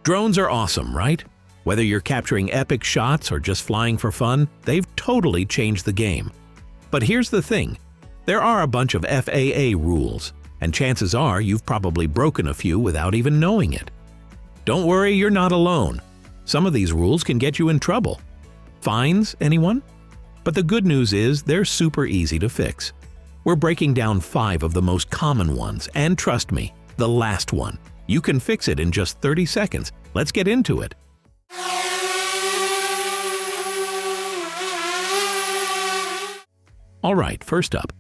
Drones are awesome, right? Whether you're capturing epic shots or just flying for fun, they've totally changed the game. But here's the thing. There are a bunch of FAA rules, and chances are you've probably broken a few without even knowing it. Don't worry, you're not alone. Some of these rules can get you in trouble. Fines, anyone? But the good news is they're super easy to fix. We're breaking down 5 of the most common ones, and trust me, the last one. You can fix it in just 30 seconds. Let's get into it. Alright, first up,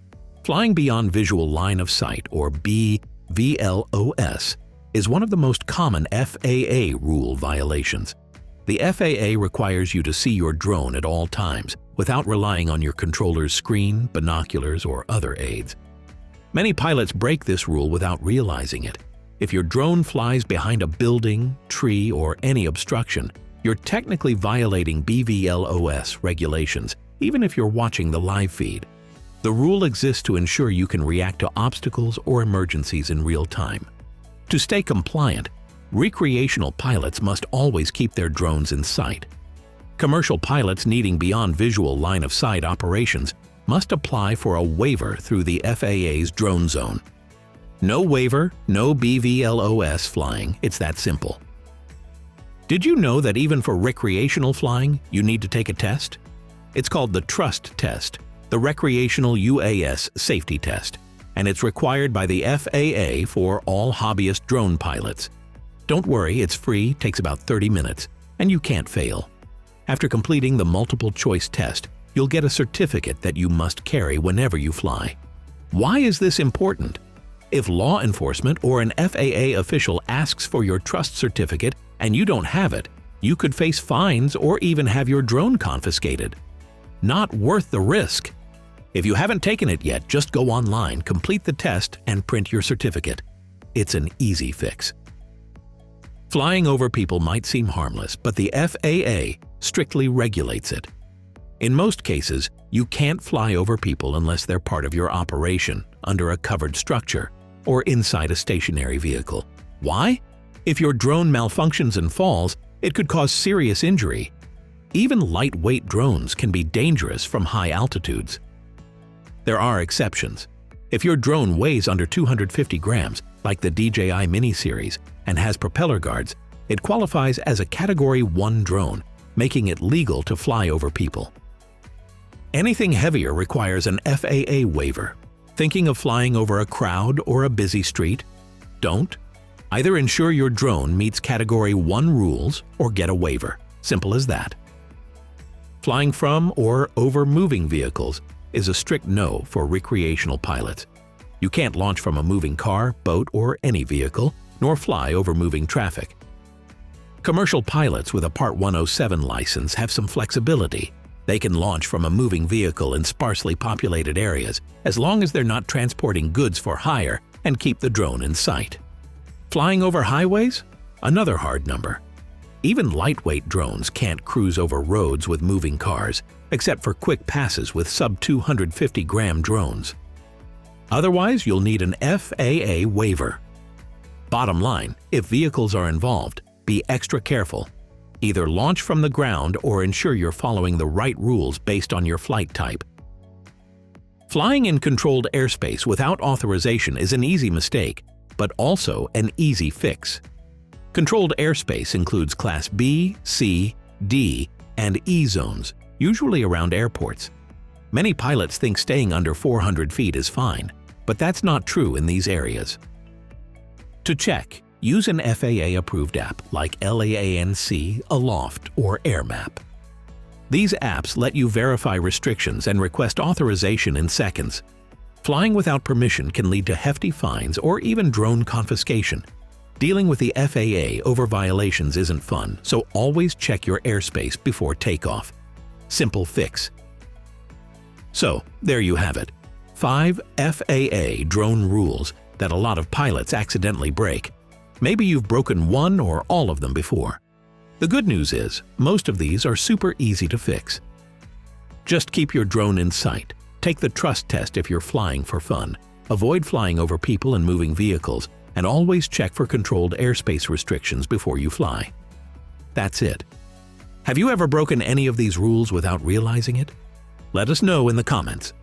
flying beyond visual line of sight, or BVLOS, is one of the most common FAA rule violations. The FAA requires you to see your drone at all times without relying on your controller's screen, binoculars, or other aids. Many pilots break this rule without realizing it. If your drone flies behind a building, tree, or any obstruction, you're technically violating BVLOS regulations, even if you're watching the live feed. The rule exists to ensure you can react to obstacles or emergencies in real time. To stay compliant, recreational pilots must always keep their drones in sight. Commercial pilots needing beyond visual line of sight operations must apply for a waiver through the FAA's drone zone. No waiver, no BVLOS flying, it's that simple. Did you know that even for recreational flying, you need to take a test? It's called the Trust Test, the Recreational UAS Safety Test, and it's required by the FAA for all hobbyist drone pilots. Don't worry, it's free, takes about 30 minutes, and you can't fail. After completing the multiple-choice test, you'll get a certificate that you must carry whenever you fly. Why is this important? If law enforcement or an FAA official asks for your trust certificate and you don't have it, you could face fines or even have your drone confiscated. Not worth the risk. If you haven't taken it yet, just go online, complete the test, and print your certificate. It's an easy fix. Flying over people might seem harmless, but the FAA strictly regulates it. In most cases, you can't fly over people unless they're part of your operation, under a covered structure, or inside a stationary vehicle. Why? If your drone malfunctions and falls, it could cause serious injury. Even lightweight drones can be dangerous from high altitudes. There are exceptions. If your drone weighs under 250 grams, like the DJI Mini series, and has propeller guards, it qualifies as a Category 1 drone, making it legal to fly over people. Anything heavier requires an FAA waiver. Thinking of flying over a crowd or a busy street? Don't. Either ensure your drone meets Category 1 rules or get a waiver. Simple as that. Flying from or over moving vehicles is a strict no for recreational pilots. You can't launch from a moving car, boat, or any vehicle, nor fly over moving traffic. Commercial pilots with a Part 107 license have some flexibility. They can launch from a moving vehicle in sparsely populated areas as long as they're not transporting goods for hire and keep the drone in sight. Flying over highways? Another hard number. Even lightweight drones can't cruise over roads with moving cars, except for quick passes with sub-250-gram drones. Otherwise, you'll need an FAA waiver. Bottom line, if vehicles are involved, be extra careful. Either launch from the ground or ensure you're following the right rules based on your flight type. Flying in controlled airspace without authorization is an easy mistake, but also an easy fix. Controlled airspace includes Class B, C, D, and E zones, usually around airports. Many pilots think staying under 400 feet is fine, but that's not true in these areas. To check, use an FAA-approved app like LAANC, Aloft, or AirMap. These apps let you verify restrictions and request authorization in seconds. Flying without permission can lead to hefty fines or even drone confiscation. Dealing with the FAA over violations isn't fun, so always check your airspace before takeoff. Simple fix. So, there you have it. 5 FAA drone rules that a lot of pilots accidentally break. Maybe you've broken one or all of them before. The good news is, most of these are super easy to fix. Just keep your drone in sight. Take the trust test if you're flying for fun. Avoid flying over people and moving vehicles, and always check for controlled airspace restrictions before you fly. That's it. Have you ever broken any of these rules without realizing it? Let us know in the comments.